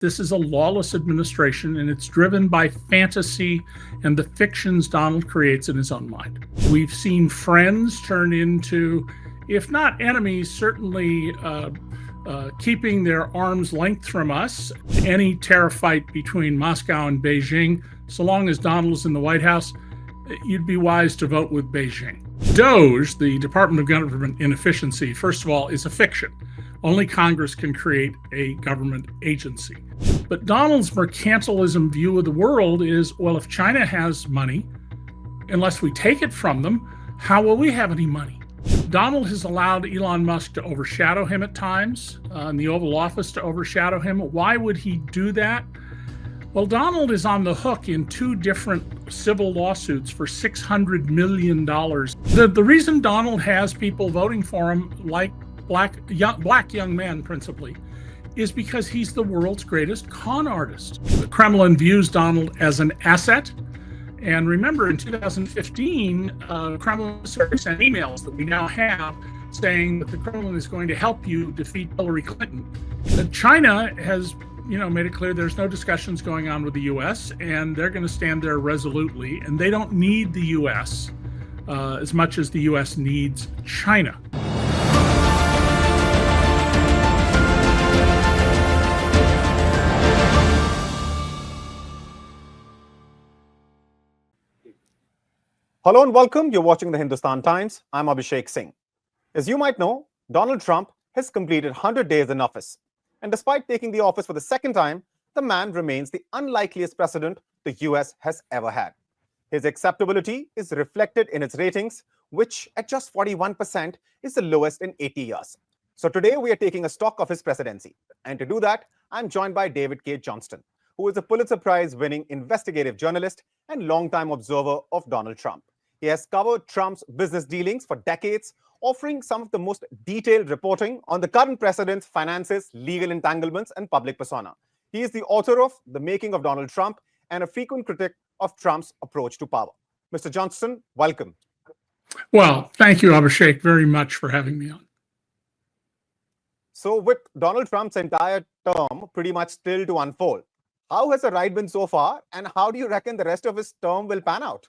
This is a lawless administration, and it's driven by fantasy and the fictions Donald creates in his own mind. We've seen friends turn into, if not enemies, certainly keeping their arm's length from us. Any tariff fight between Moscow and Beijing, so long as Donald is in the White House, you'd be wise to vote with Beijing. DOGE, the Department of Government Inefficiency, first of all, is a fiction. Only Congress can create a government agency. But Donald's mercantilism view of the world is, well, if China has money, unless we take it from them, how will we have any money? Donald has allowed Elon Musk to overshadow him at times, in the Oval Office to overshadow him. Why would he do that? Well, Donald is on the hook in two different civil lawsuits for $600 million. The reason Donald has people voting for him, like black young men principally, is because he's the world's greatest con artist. The Kremlin views Donald as an asset. And remember, in 2015, Kremlin sent emails that we now have saying that the Kremlin is going to help you defeat Hillary Clinton. China has made it clear there's no discussions going on with the U.S., and they're going to stand there resolutely, and they don't need the U.S. As much as the U.S. needs China. Hello and welcome. You're watching the Hindustan Times. I'm Abhishek Singh. As you might know, Donald Trump has completed 100 days in office. And despite taking the office for the second time, the man remains the unlikeliest president the US has ever had. His acceptability is reflected in its ratings, which at just 41% is the lowest in 80 years. So today we are taking a stock of his presidency. And to do that, I'm joined by David Cay Johnston, who is a Pulitzer Prize winning investigative journalist and longtime observer of Donald Trump. He has covered Trump's business dealings for decades, offering some of the most detailed reporting on the current president's finances, legal entanglements, and public persona. He is the author of The Making of Donald Trump and a frequent critic of Trump's approach to power. Mr. Johnston, welcome. Well, thank you, Abhishek, very much for having me on. So with Donald Trump's entire term pretty much still to unfold, how has the ride been so far, and how do you reckon the rest of his term will pan out?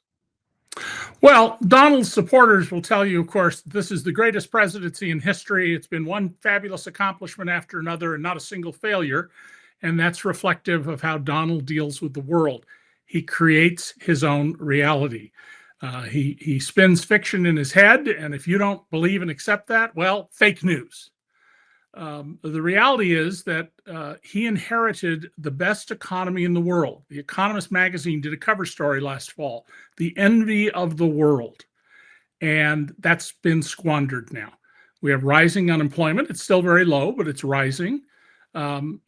Well, Donald's supporters will tell you, of course, this is the greatest presidency in history. It's been one fabulous accomplishment after another and not a single failure. And that's reflective of how Donald deals with the world. He creates his own reality. He spins fiction in his head. And if you don't believe and accept that, well, fake news. The reality is that he inherited the best economy in the world. The Economist magazine did a cover story last fall, the envy of the world. And that's been squandered now. We have rising unemployment. It's still very low, but it's rising.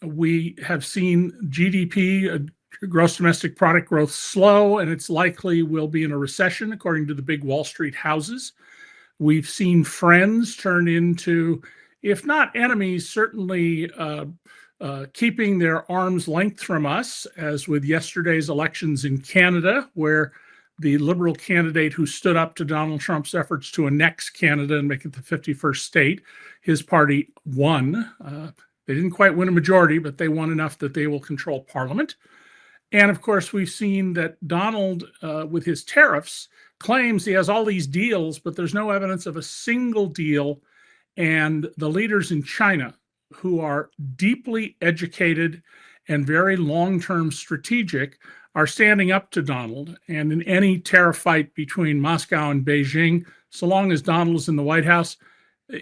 We have seen GDP, gross domestic product growth, slow, and it's likely we'll be in a recession, according to the big Wall Street houses. We've seen friends turn into, if not enemies, certainly keeping their arm's length from us, as with yesterday's elections in Canada, where the Liberal candidate who stood up to Donald Trump's efforts to annex Canada and make it the 51st state, his party won. They didn't quite win a majority, but they won enough that they will control Parliament. And of course, we've seen that Donald, with his tariffs, claims he has all these deals, but there's no evidence of a single deal. And the leaders in China, who are deeply educated and very long-term strategic, are standing up to Donald. And in any tariff fight between Moscow and Beijing, so long as Donald is in the White House,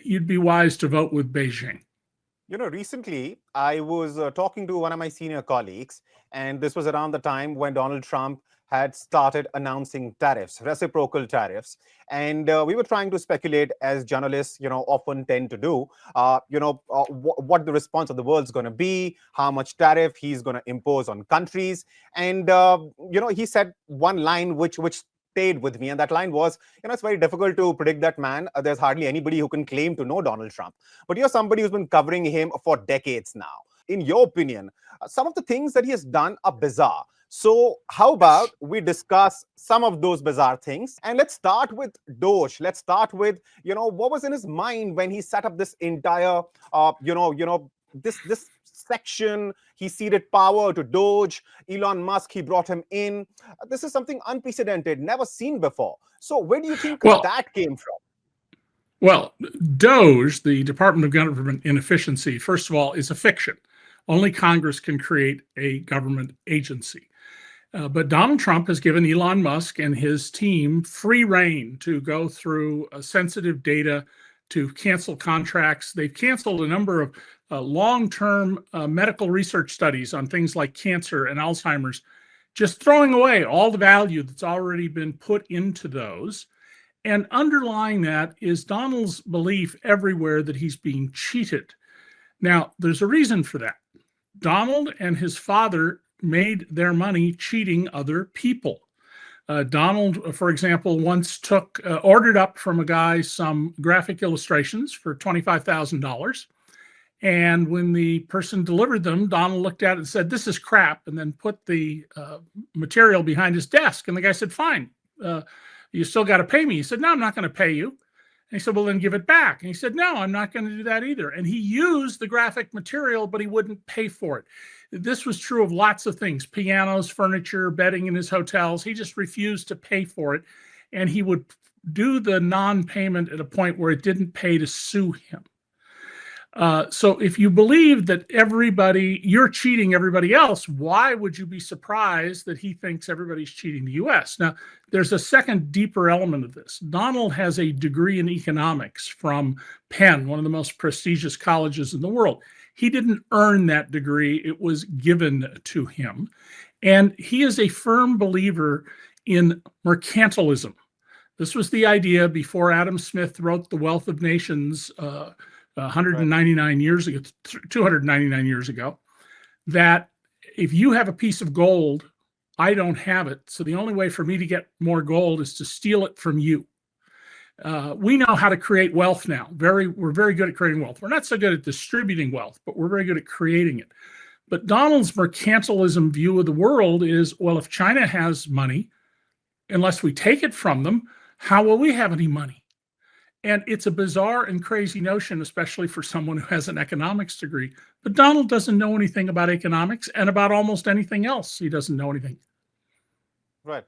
you'd be wise to vote with Beijing. Recently, I was talking to one of my senior colleagues, and this was around the time when Donald Trump had started announcing tariffs, reciprocal tariffs. And we were trying to speculate, as journalists, often tend to do, what the response of the world's going to be, how much tariff he's going to impose on countries. And, he said one line which stayed with me. And that line was, it's very difficult to predict that man. There's hardly anybody who can claim to know Donald Trump. But you're somebody who's been covering him for decades now. In your opinion, some of the things that he has done are bizarre. So how about we discuss some of those bizarre things? And let's start with Doge. Let's start with, what was in his mind when he set up this entire, this section. He ceded power to Doge. Elon Musk, he brought him in. This is something unprecedented, never seen before. So where do you think that came from? Well, Doge, the Department of Government Inefficiency, first of all, is a fiction. Only Congress can create a government agency. But Donald Trump has given Elon Musk and his team free rein to go through sensitive data, to cancel contracts. They've canceled a number of long-term medical research studies on things like cancer and Alzheimer's, just throwing away all the value that's already been put into those. And underlying that is Donald's belief everywhere that he's being cheated. Now, there's a reason for that. Donald and his father made their money cheating other people. Donald, for example, once ordered up from a guy some graphic illustrations for $25,000. And when the person delivered them, Donald looked at it and said, "This is crap," and then put the material behind his desk. And the guy said, "Fine, you still got to pay me." He said, "No, I'm not going to pay you." And he said, "Well, then give it back." And he said, "No, I'm not going to do that either." And he used the graphic material, but he wouldn't pay for it. This was true of lots of things: pianos, furniture, bedding in his hotels. He just refused to pay for it. And he would do the non-payment at a point where it didn't pay to sue him. So if you believe that you're cheating everybody else, why would you be surprised that he thinks everybody's cheating the US? Now, there's a second, deeper element of this. Donald has a degree in economics from Penn, one of the most prestigious colleges in the world. He didn't earn that degree. It was given to him. And he is a firm believer in mercantilism. This was the idea before Adam Smith wrote The Wealth of Nations 199 years ago, 299 years ago, that if you have a piece of gold, I don't have it. So the only way for me to get more gold is to steal it from you. We know how to create wealth now. We're very good at creating wealth. We're not so good at distributing wealth, but we're very good at creating it. But Donald's mercantilism view of the world is, well, if China has money, unless we take it from them, how will we have any money? And it's a bizarre and crazy notion, especially for someone who has an economics degree. But Donald doesn't know anything about economics, and about almost anything else, he doesn't know anything. Right.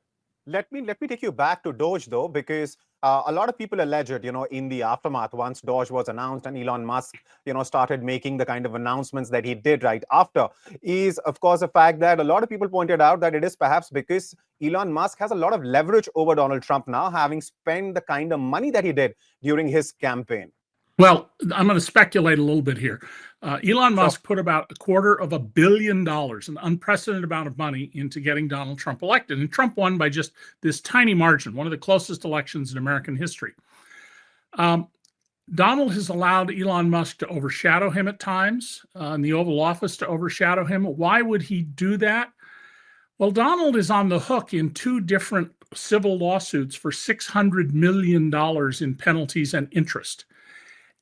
Let me take you back to Doge, though, because a lot of people alleged, in the aftermath, once Doge was announced and Elon Musk, started making the kind of announcements that he did right after, is, of course, the fact that a lot of people pointed out that it is perhaps because Elon Musk has a lot of leverage over Donald Trump now, having spent the kind of money that he did during his campaign. Well, I'm going to speculate a little bit here. Elon Musk put about $250 million, an unprecedented amount of money, into getting Donald Trump elected. And Trump won by just this tiny margin, one of the closest elections in American history. Donald has allowed Elon Musk to overshadow him at times, in the Oval Office to overshadow him. Why would he do that? Well, Donald is on the hook in 2 different civil lawsuits for $600 million in penalties and interest.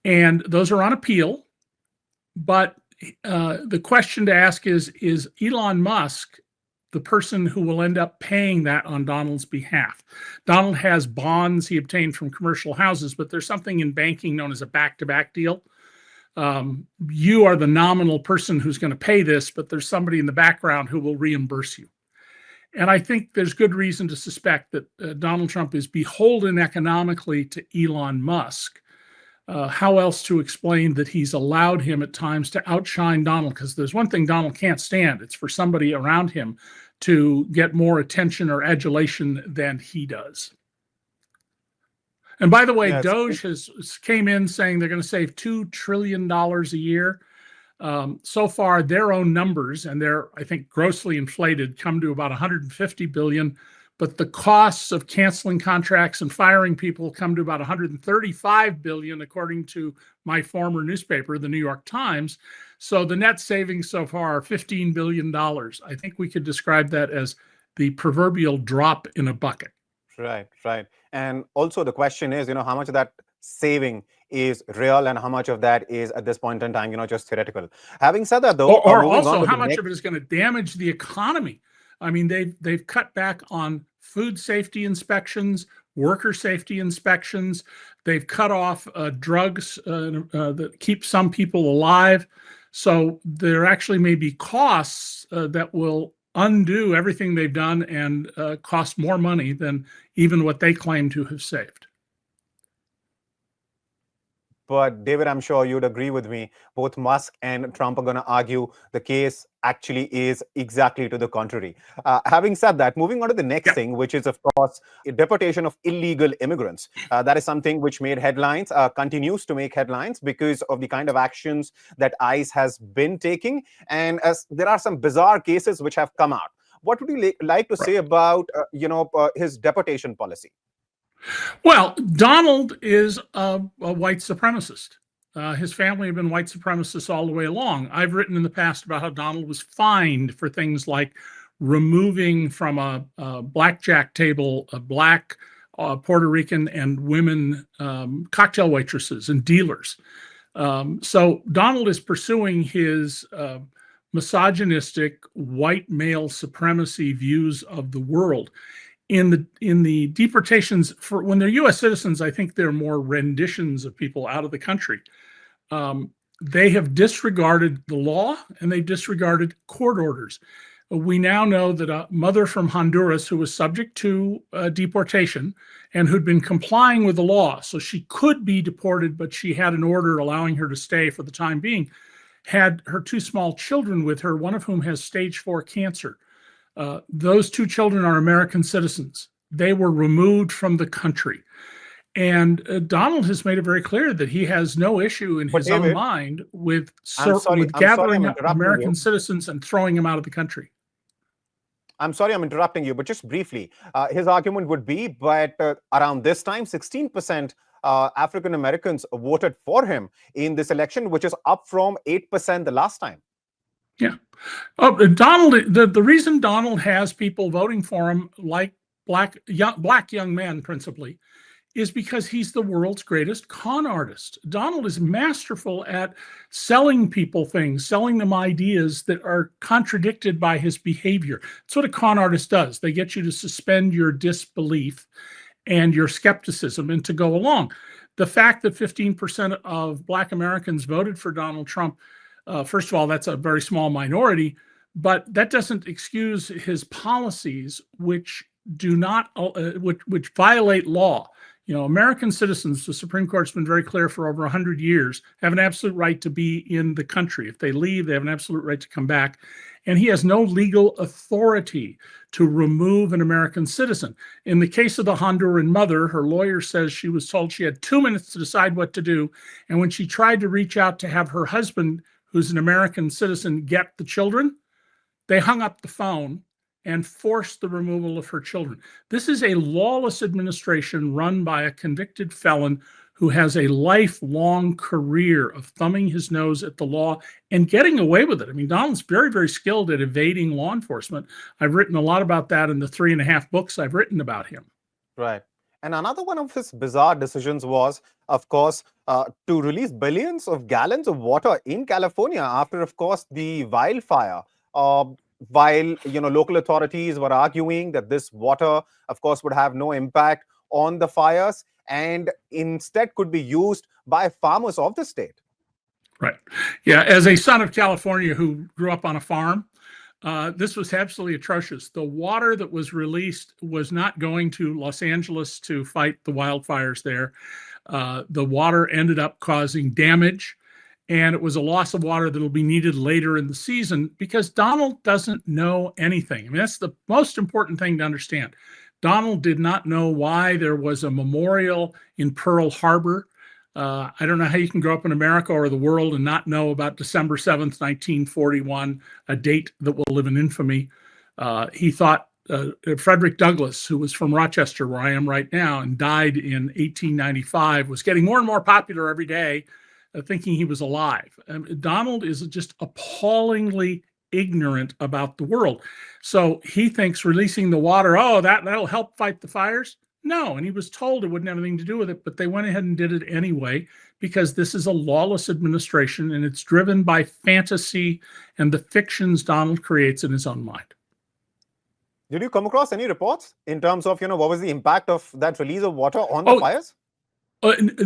And those are on appeal. But the question to ask is Elon Musk the person who will end up paying that on Donald's behalf? Donald has bonds he obtained from commercial houses, but there's something in banking known as a back-to-back deal. You are the nominal person who's going to pay this, but there's somebody in the background who will reimburse you. And I think there's good reason to suspect that Donald Trump is beholden economically to Elon Musk. How else to explain that he's allowed him at times to outshine Donald? Because there's one thing Donald can't stand. It's for somebody around him to get more attention or adulation than he does. And by the way, yes, Doge came in saying they're going to save $2 trillion a year. So far, their own numbers, and they're, I think, grossly inflated, come to about $150 billion. But the costs of canceling contracts and firing people come to about $135 billion, according to my former newspaper, the New York Times. So the net savings so far are $15 billion. I think we could describe that as the proverbial drop in a bucket. Right, right. And also the question is, how much of that saving is real and how much of that is at this point in time, just theoretical. Having said that, though, or also how much of it is going to damage the economy. I mean, they've cut back on food safety inspections, worker safety inspections. They've cut off drugs that keep some people alive. So there actually may be costs that will undo everything they've done and cost more money than even what they claim to have saved. But David, I'm sure you'd agree with me. Both Musk and Trump are going to argue the case actually is exactly to the contrary. Having said that, moving on to the next thing, which is, of course, deportation of illegal immigrants. That is something which made headlines, continues to make headlines because of the kind of actions that ICE has been taking. And as there are some bizarre cases which have come out. What would you like to say about, his deportation policy? Well, Donald is a white supremacist. His family have been white supremacists all the way along. I've written in the past about how Donald was fined for things like removing from a blackjack table a black Puerto Rican and women cocktail waitresses and dealers. So Donald is pursuing his misogynistic white male supremacy views of the world. In the deportations, for when they're U.S. citizens, I think they're more renditions of people out of the country. They have disregarded the law and they've disregarded court orders. We now know that a mother from Honduras who was subject to deportation and who'd been complying with the law, so she could be deported, but she had an order allowing her to stay for the time being, had her two small children with her, one of whom has stage 4 cancer. Those two children are American citizens. They were removed from the country. And Donald has made it very clear that he has no issue in his own mind with gathering up American citizens and throwing them out of the country. I'm sorry I'm interrupting you, but just briefly, his argument would be, but around this time, 16% African Americans voted for him in this election, which is up from 8% the last time. Yeah. Donald, the reason Donald has people voting for him, like black young men principally, is because he's the world's greatest con artist. Donald is masterful at selling people things, selling them ideas that are contradicted by his behavior. That's what a con artist does. They get you to suspend your disbelief and your skepticism and to go along. The fact that 15% of Black Americans voted for Donald Trump, first of all, that's a very small minority, but that doesn't excuse his policies, which do not, which violate law. You know, American citizens, the Supreme Court's been very clear for over 100 years, have an absolute right to be in the country. If they leave, they have an absolute right to come back. And he has no legal authority to remove an American citizen. In the case of the Honduran mother, her lawyer says she was told she had 2 minutes to decide what to do. And when she tried to reach out to have her husband, who's an American citizen, get the children, they hung up the phone and forced the removal of her children. This is a lawless administration run by a convicted felon who has a lifelong career of thumbing his nose at the law and getting away with it. I mean, Donald's very, very skilled at evading law enforcement. I've written a lot about that in the 3.5 books I've written about him. Right. And another one of his bizarre decisions was, of course, to release billions of gallons of water in California after, of course, the wildfire. While local authorities were arguing that this water, of course, would have no impact on the fires and instead could be used by farmers of the state. Right. Yeah. As a son of California who grew up on a farm, this was absolutely atrocious. The water that was released was not going to Los Angeles to fight the wildfires there. The water ended up causing damage. And it was a loss of water that will be needed later in the season because Donald doesn't know anything. I mean, that's the most important thing to understand. Donald did not know why there was a memorial in Pearl Harbor. I don't know how you can grow up in America or the world and not know about December 7th, 1941, a date that will live in infamy. He thought Frederick Douglass, who was from Rochester, where I am right now, and died in 1895, was getting more and more popular every day, thinking he was alive. Donald is just appallingly ignorant about the world. So he thinks releasing the water, that'll help fight the fires. No, and he was told it wouldn't have anything to do with it, but they went ahead and did it anyway because this is a lawless administration and it's driven by fantasy and the fictions Donald creates in his own mind. Did you come across any reports in terms of, what was the impact of that release of water on the fires?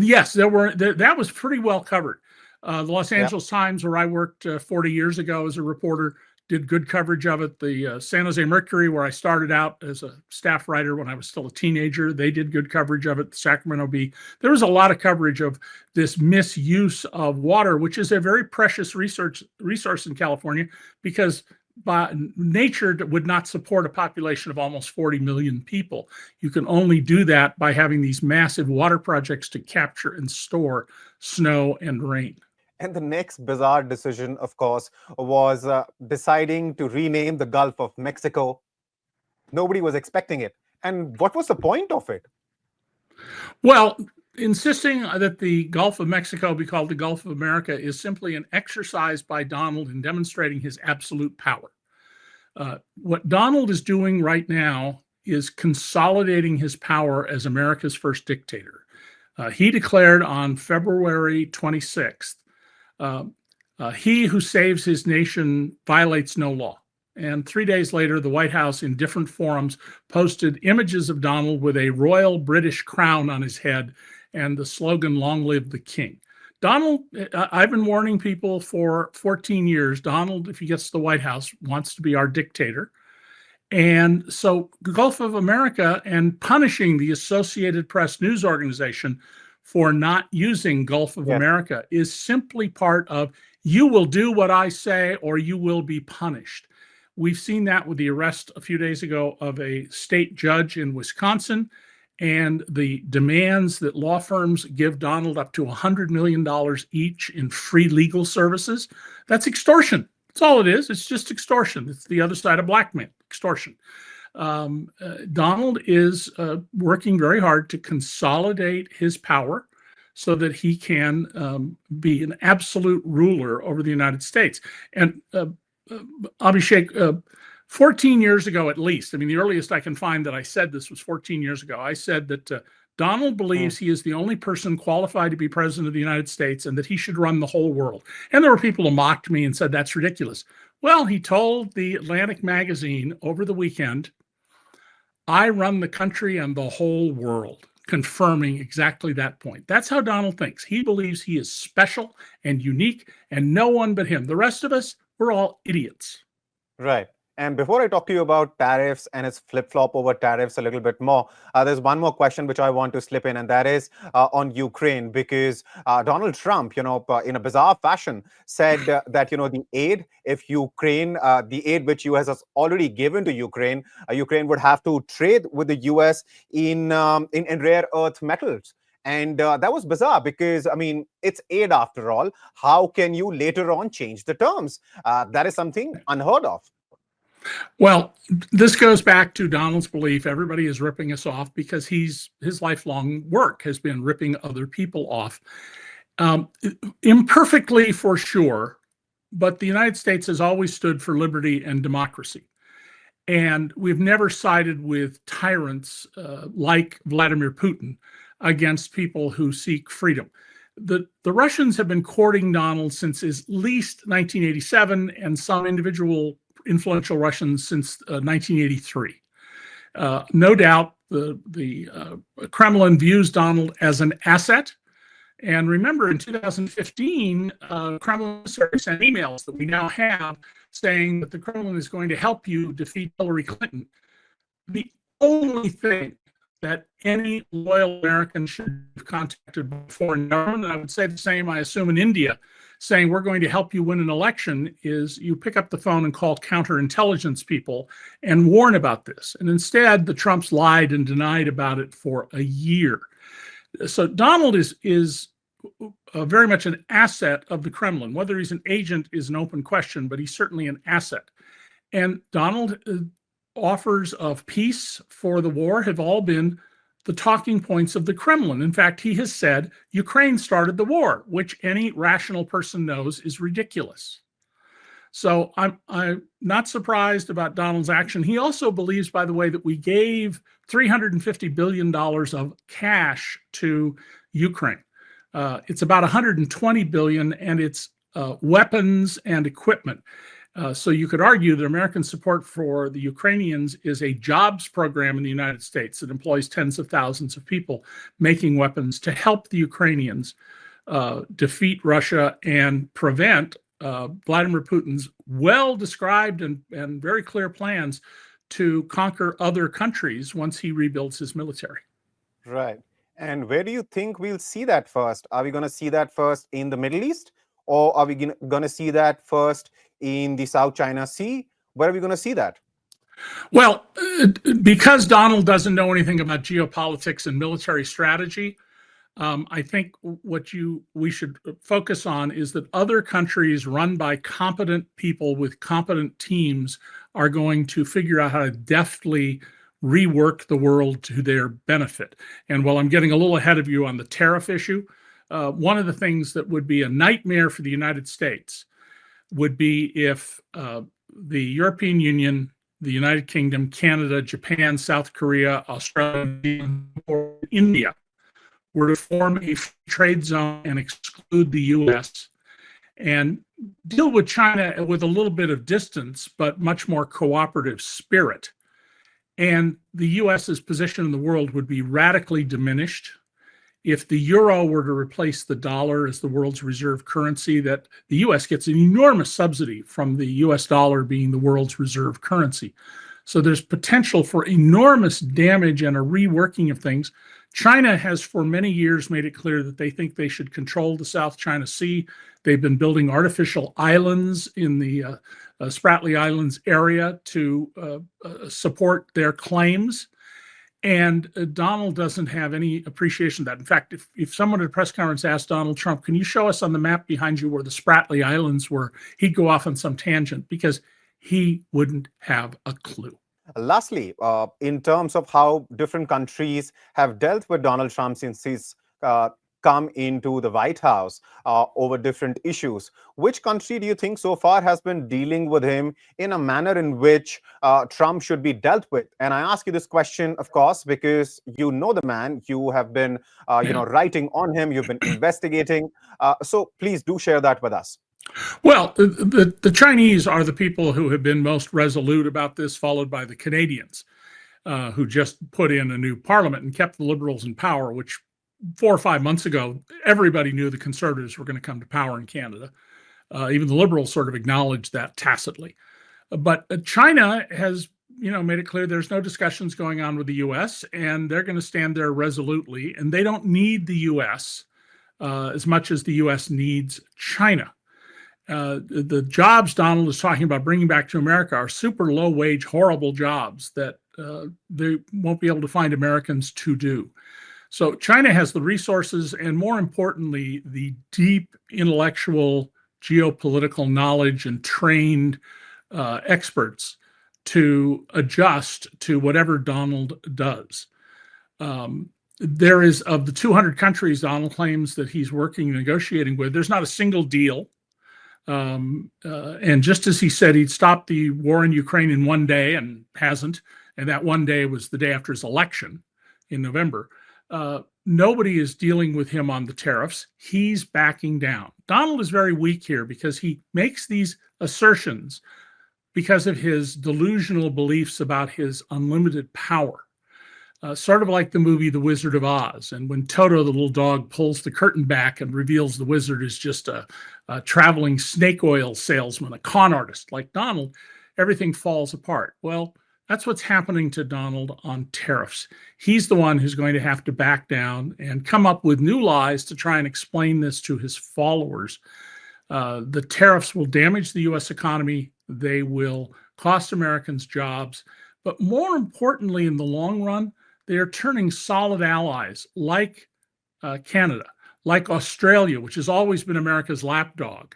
Yes, there were. That was pretty well covered. The Los Angeles Times, where I worked 40 years ago as a reporter, did good coverage of it. The San Jose Mercury, where I started out as a staff writer when I was still a teenager, they did good coverage of it. The Sacramento Bee. There was a lot of coverage of this misuse of water, which is a very precious resource in California, because by nature would not support a population of almost 40 million people. You can only do that by having these massive water projects to capture and store snow and rain. And the next bizarre decision, of course, was deciding to rename the Gulf of Mexico. Nobody was expecting it. And what was the point of it? Well, insisting that the Gulf of Mexico be called the Gulf of America is simply an exercise by Donald in demonstrating his absolute power. What Donald is doing right now is consolidating his power as America's first dictator. He declared on February 26th, he who saves his nation violates no law. And 3 days later, the White House, in different forums, posted images of Donald with a royal British crown on his head and the slogan, "Long live the King." Donald, I've been warning people for 14 years, Donald, if he gets to the White House, wants to be our dictator. And so the Gulf of America and punishing the Associated Press news organization for not using Gulf of America is simply part of, you will do what I say or you will be punished. We've seen that with the arrest a few days ago of a state judge in Wisconsin, and the demands that law firms give Donald up to $100 million each in free legal services. That's extortion. That's all it is. It's just extortion. It's the other side of blackmail, extortion. Donald is working very hard to consolidate his power so that he can be an absolute ruler over the United States. And Abhishek, 14 years ago at least, I mean, the earliest I can find that I said this was 14 years ago. I said that Donald believes he is the only person qualified to be president of the United States and that he should run the whole world. And there were people who mocked me and said, that's ridiculous. Well, he told the Atlantic magazine over the weekend, I run the country and the whole world, confirming exactly that point. That's how Donald thinks. He believes he is special and unique and no one but him. The rest of us, we're all idiots. Right. And before I talk to you about tariffs and its flip-flop over tariffs a little bit more, there's one more question which I want to slip in, and that is on Ukraine, because Donald Trump, in a bizarre fashion, said that, the aid, if Ukraine, the aid which US has already given to Ukraine, Ukraine would have to trade with the US in rare earth metals. And that was bizarre because, I mean, it's aid after all. How can you later on change the terms? That is something unheard of. Well, this goes back to Donald's belief everybody is ripping us off because his lifelong work has been ripping other people off. Imperfectly, for sure, but the United States has always stood for liberty and democracy. And we've never sided with tyrants like Vladimir Putin against people who seek freedom. The Russians have been courting Donald since at least 1987, and some individual influential Russians since 1983. No doubt the Kremlin views Donald as an asset. And remember, in 2015, Kremlin sent emails that we now have saying that the Kremlin is going to help you defeat Hillary Clinton. The only thing that any loyal American should have contacted before known, and I would say the same, I assume, in India, saying we're going to help you win an election, is you pick up the phone and call counterintelligence people and warn about this. And instead, the Trumps lied and denied about it for a year. So Donald is very much an asset of the Kremlin. Whether he's an agent is an open question, but he's certainly an asset. And Donald offers of peace for the war have all been the talking points of the Kremlin. In fact, he has said Ukraine started the war, which any rational person knows is ridiculous. So I'm not surprised about Donald's action. He also believes, by the way, that we gave $350 billion of cash to Ukraine. It's about $120 billion, and it's weapons and equipment. So you could argue that American support for the Ukrainians is a jobs program in the United States that employs tens of thousands of people making weapons to help the Ukrainians defeat Russia and prevent Vladimir Putin's well-described and very clear plans to conquer other countries once he rebuilds his military. Right. And where do you think we'll see that first? Are we going to see that first in the Middle East? Or are we going to see that first in the South China Sea? Where are we going to see that? Well, because Donald doesn't know anything about geopolitics and military strategy, I think what we should focus on is that other countries run by competent people with competent teams are going to figure out how to deftly rework the world to their benefit. And while I'm getting a little ahead of you on the tariff issue, one of the things that would be a nightmare for the United States would be if the European Union, the United Kingdom, Canada, Japan, South Korea, Australia, or India were to form a free trade zone and exclude the U.S. and deal with China with a little bit of distance, but much more cooperative spirit. And the U.S.'s position in the world would be radically diminished. If the euro were to replace the dollar as the world's reserve currency, that the U.S. gets an enormous subsidy from the U.S. dollar being the world's reserve currency. So there's potential for enormous damage and a reworking of things. China has for many years made it clear that they think they should control the South China Sea. They've been building artificial islands in the Spratly Islands area to support their claims. And Donald doesn't have any appreciation of that. In fact, if someone at a press conference asked Donald Trump, can you show us on the map behind you where the Spratly Islands were, he'd go off on some tangent because he wouldn't have a clue. Lastly, in terms of how different countries have dealt with Donald Trump since he's come into the White House over different issues, which country do you think so far has been dealing with him in a manner in which Trump should be dealt with? And I ask you this question, of course, because you know the man, you have been writing on him, you've been investigating. So please do share that with us. Well, the Chinese are the people who have been most resolute about this, followed by the Canadians, who just put in a new parliament and kept the Liberals in power, which 4 or 5 months ago, everybody knew the Conservatives were going to come to power in Canada. Even the Liberals sort of acknowledged that tacitly. But China has made it clear there's no discussions going on with the U.S., and they're going to stand there resolutely, and they don't need the U.S. As much as the U.S. needs China. The jobs Donald is talking about bringing back to America are super low-wage, horrible jobs that they won't be able to find Americans to do. So China has the resources and, more importantly, the deep intellectual geopolitical knowledge and trained experts to adjust to whatever Donald does. There is, of the 200 countries Donald claims that he's working and negotiating with, there's not a single deal. And just as he said he'd stop the war in Ukraine in one day and hasn't, and that one day was the day after his election in November, nobody is dealing with him on the tariffs. He's backing down. Donald is very weak here because he makes these assertions because of his delusional beliefs about his unlimited power. Sort of like the movie The Wizard of Oz. And when Toto, the little dog, pulls the curtain back and reveals the wizard is just a traveling snake oil salesman, a con artist like Donald, everything falls apart. Well, that's what's happening to Donald on tariffs. He's the one who's going to have to back down and come up with new lies to try and explain this to his followers. The tariffs will damage the U.S. economy. They will cost Americans jobs. But more importantly, in the long run, they are turning solid allies like Canada, like Australia, which has always been America's lapdog,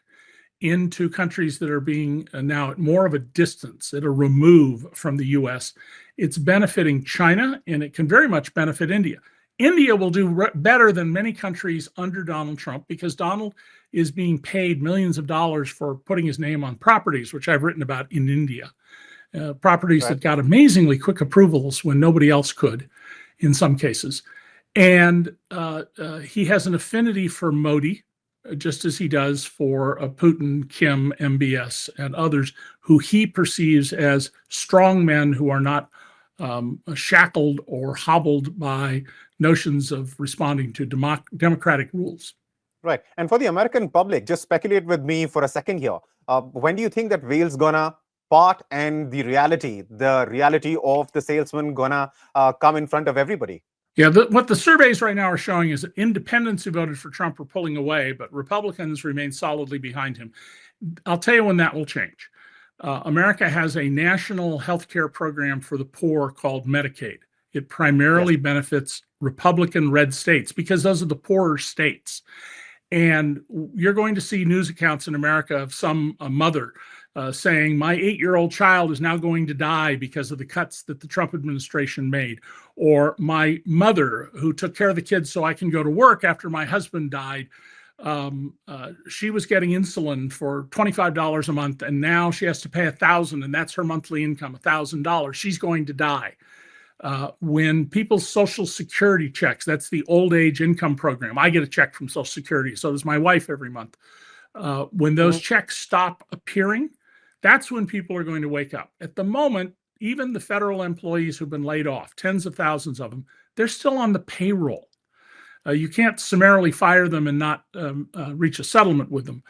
into countries that are being now at more of a distance, at a remove from the U.S. It's benefiting China, and it can very much benefit India. India will do better than many countries under Donald Trump because Donald is being paid millions of dollars for putting his name on properties, which I've written about in India. Properties that got amazingly quick approvals when nobody else could in some cases. And he has an affinity for Modi, just as he does for Putin, Kim, MBS, and others who he perceives as strong men who are not shackled or hobbled by notions of responding to democratic rules. Right. And for the American public, just speculate with me for a second here. When do you think that whale's gonna part and the reality of the salesman gonna come in front of everybody? Yeah, what the surveys right now are showing is that independents who voted for Trump are pulling away, but Republicans remain solidly behind him. I'll tell you when that will change. America has a national health care program for the poor called Medicaid. It primarily benefits Republican red states because those are the poorer states. And you're going to see news accounts in America of some mother saying, my 8-year-old child is now going to die because of the cuts that the Trump administration made. Or my mother, who took care of the kids so I can go to work after my husband died, she was getting insulin for $25 a month, and now she has to pay $1,000, and that's her monthly income, $1,000. She's going to die. When people's Social Security checks, that's the old age income program. I get a check from Social Security, so does my wife every month. When those checks stop appearing, that's when people are going to wake up. At the moment, even the federal employees who've been laid off, tens of thousands of them, they're still on the payroll. You can't summarily fire them and not reach a settlement with them.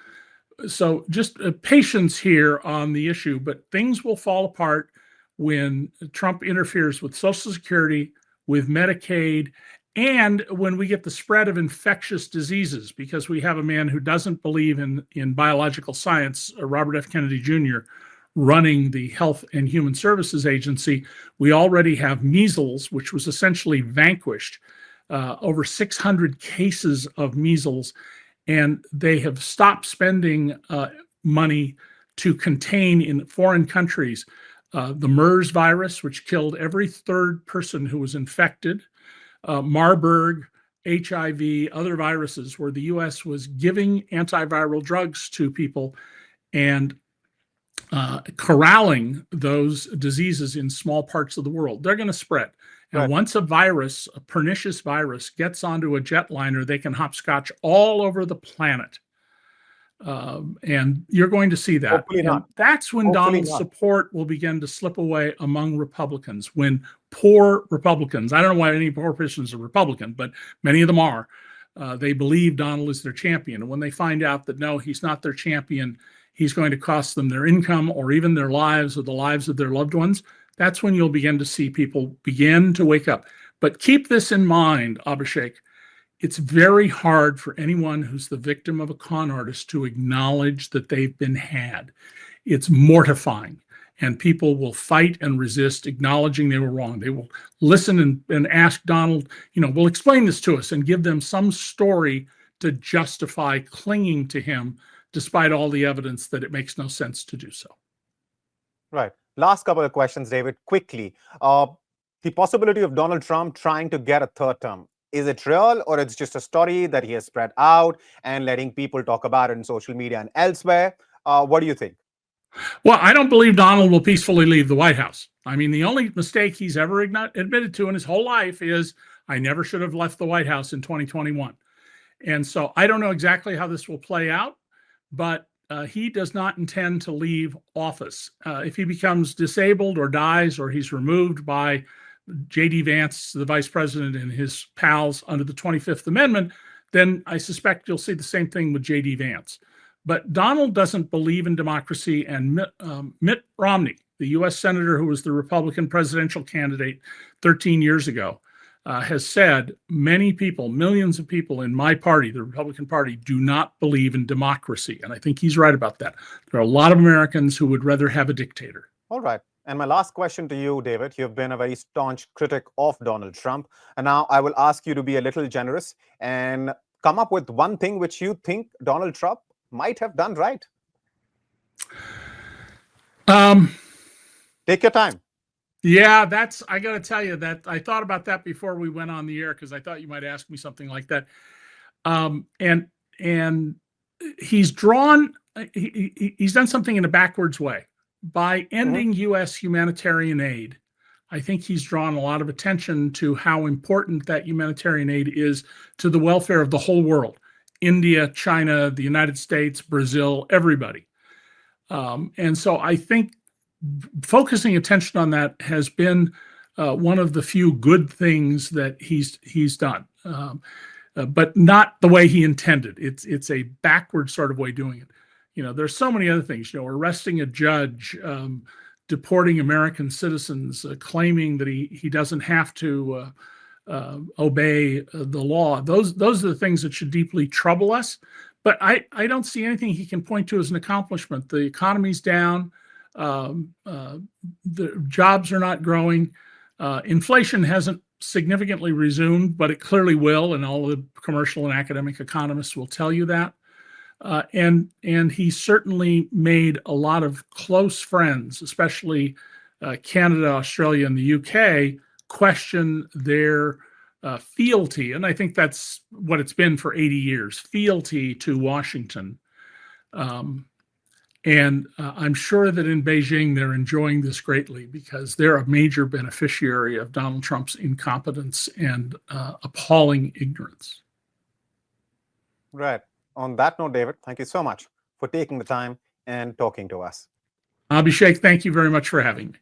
So just patience here on the issue, but things will fall apart when Trump interferes with Social Security, with Medicaid, and when we get the spread of infectious diseases, because we have a man who doesn't believe in biological science, Robert F. Kennedy Jr., running the Health and Human Services Agency. We already have measles, which was essentially vanquished, over 600 cases of measles, and they have stopped spending money to contain in foreign countries the MERS virus, which killed every third person who was infected, Marburg, HIV, other viruses, where the US was giving antiviral drugs to people and corralling those diseases in small parts of the world. They're going to spread. And once a virus, a pernicious virus, gets onto a jetliner, they can hopscotch all over the planet. And you're going to see that. Hopefully not. That's when Donald's support will begin to slip away among Republicans, when poor Republicans, I don't know why any poor Christians are Republican, but many of them are, they believe Donald is their champion. And when they find out that, no, he's not their champion, he's going to cost them their income or even their lives or the lives of their loved ones, that's when you'll begin to see people begin to wake up. But keep this in mind, Abhishek. It's very hard for anyone who's the victim of a con artist to acknowledge that they've been had. It's mortifying, and people will fight and resist acknowledging they were wrong. They will listen and ask Donald, will explain this to us and give them some story to justify clinging to him despite all the evidence that it makes no sense to do so. Right. Last couple of questions, David, quickly. The possibility of Donald Trump trying to get a third term. Is it real, or it's just a story that he has spread out and letting people talk about it in social media and elsewhere? What do you think? Well, I don't believe Donald will peacefully leave the White House. I mean, the only mistake he's ever admitted to in his whole life is, I never should have left the White House in 2021. And so I don't know exactly how this will play out, but he does not intend to leave office. If he becomes disabled or dies, or he's removed by J.D. Vance, the vice president, and his pals under the 25th Amendment, then I suspect you'll see the same thing with J.D. Vance. But Donald doesn't believe in democracy, and Mitt Romney, the U.S. senator who was the Republican presidential candidate 13 years ago, has said many people, millions of people in my party, the Republican Party, do not believe in democracy. And I think he's right about that. There are a lot of Americans who would rather have a dictator. All right. And my last question to you, David, you've been a very staunch critic of Donald Trump. And now I will ask you to be a little generous and come up with one thing which you think Donald Trump might have done right. Take your time. Yeah, I got to tell you that I thought about that before we went on the air, because I thought you might ask me something like that. And he's done something in a backwards way. By ending U.S. humanitarian aid, I think he's drawn a lot of attention to how important that humanitarian aid is to the welfare of the whole world. India, China, the United States, Brazil, everybody. And so I think focusing attention on that has been one of the few good things that he's done. but not the way he intended. It's a backward sort of way of doing it. There's so many other things. Arresting a judge, deporting American citizens, claiming that he doesn't have to obey the law. Those are the things that should deeply trouble us. But I don't see anything he can point to as an accomplishment. The economy's down. The jobs are not growing. Inflation hasn't significantly resumed, but it clearly will, and all the commercial and academic economists will tell you that. And he certainly made a lot of close friends, especially Canada, Australia, and the UK, question their fealty. And I think that's what it's been for 80 years, fealty to Washington. And I'm sure that in Beijing, they're enjoying this greatly because they're a major beneficiary of Donald Trump's incompetence and appalling ignorance. Right. On that note, David, thank you so much for taking the time and talking to us. Abhishek, thank you very much for having me.